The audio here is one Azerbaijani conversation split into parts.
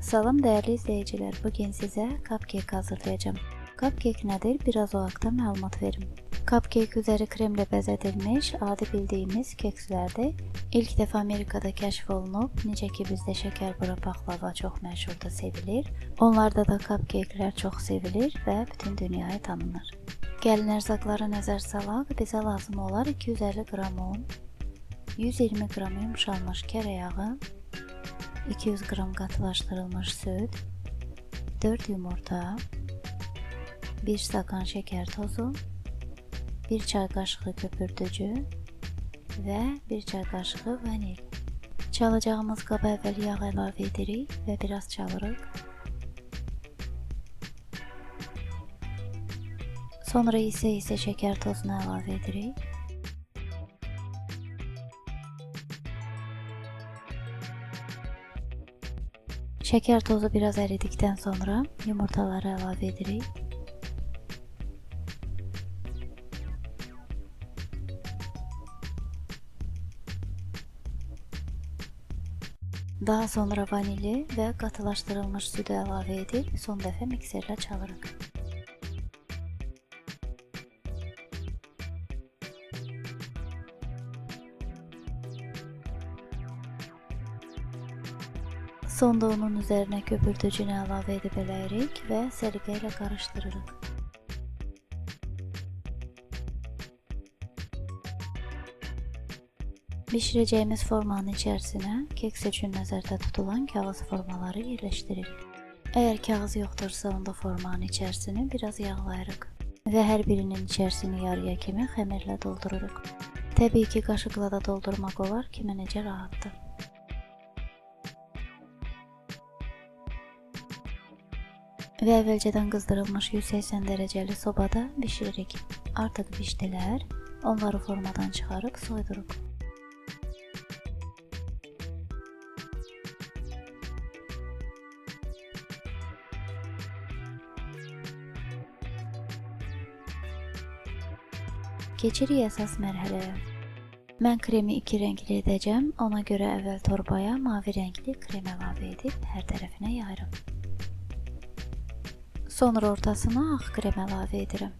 Salam değerli izleyiciler, bugün size cupcake hazırlayacağım. Cupcake nedir? Biraz o hakkında məlumat verim. Cupcake üzeri kremle bezedilmiş, adi bildiğimiz kekslərdir. İlk defa Amerikada kəşf olunub, necə ki bizdə şəkərbura baklava çox məşhurda sevilir. Onlarda da cupcake'lər çox sevilir və bütün dünyaya tanınır. Gəlin ərzaqlara nəzər salaq, bizə lazım olar 250 qram un, 120 qram yumuşalmış kərə yağı, 200 qram qatılaşdırılmış süt, 4 yumurta, 1 stakan şeker tozu, 1 çay kaşığı köpürtücü və 1 çay kaşığı vanil. Çalacağımız qaba əvvəl yağ əlavə edirik və biraz çalırıq. Sonra isə şeker tozunu əlavə edirik. Şeker tozu biraz eridikten sonra yumurtaları əlavə edirik. Daha sonra vanili və qatılaşdırılmış sütü əlavə edib son dəfə mikserlə çalırıq. Sonda onun üzerine köpürtücünü əlavə edib eləyirik və səliqə ilə qarışdırırıq. Bişirəcəyimiz formanın içərisinə keks üçün nəzərdə tutulan kağız formaları yerləşdiririk. Əgər kağız yoxdursa, onda formanın içərisini biraz yağlayırıq və hər birinin içərisini yarıya kimi xəmirlə doldururuq. Təbii ki, qaşıqla da doldurmaq olar, kimə necə rahatdır. Və əvvəlcədən qızdırılmış 180 dərəcəli sobada bişiririk. Artıq bişdilər, onları formadan çıxarıb soyduruq. Keçirik əsas mərhələyə. Mən kremi 2 rəngli edəcəm, ona görə əvvəl torbaya mavi rəngli krem əlavə edib hər tərəfinə yayırım. Sonra ortasına ağ krem əlavə edirəm.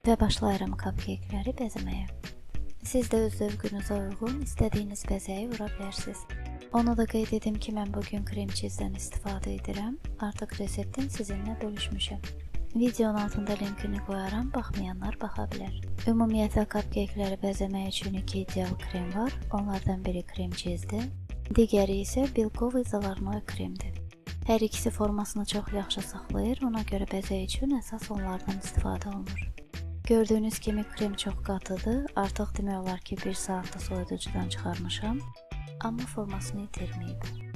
Və başlayıram cupcake'ləri bəzəməyə. Siz də öz zövqünüzə uyğun istədiyiniz bəzəyi vura bilərsiniz. Onu da qeyd edim ki, mən bugün krem cheese'dən istifadə edirəm. Artıq reseptin sizinlə bölüşmüşəm. Videonun altında linkini qoyaram, baxmayanlar baxa bilər. Ümumiyyətlə cupcake'ləri bəzəmək üçün 2 ideal krem var. Onlardan biri krem cheese'dir, digəri isə bilkov izolarnoy kremdir. Hər ikisi formasını çox yaxşı saxlayır, ona görə bəzək üçün əsas onlardan istifadə olunur. Gördüyünüz kimi krem çox qatıdır, artıq demək olar ki 1 saatda soyuducudan çıxarmışam, amma formasını itirməyib.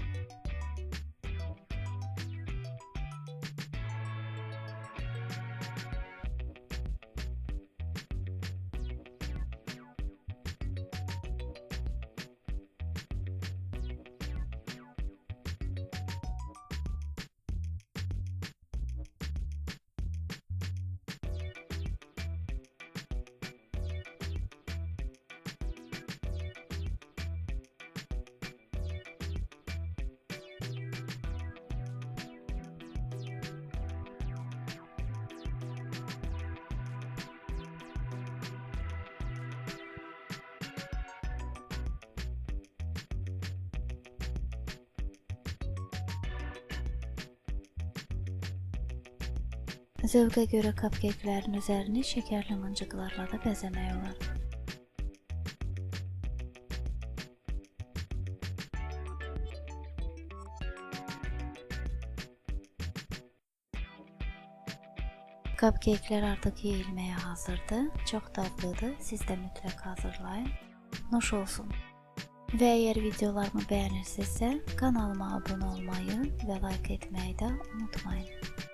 Zövqə görə cupcake'lərin üzərini şəkərli mıncıqlarla da bəzəmək olar. Cupcake'lər artıq yeyilməyə hazırdır. Çox dadlıdır. Siz də mütləq hazırlayın. Nuş olsun. Və əgər videolarımı bəyənirsinizsə, kanalıma abunə olmayı və like etməyi də unutmayın.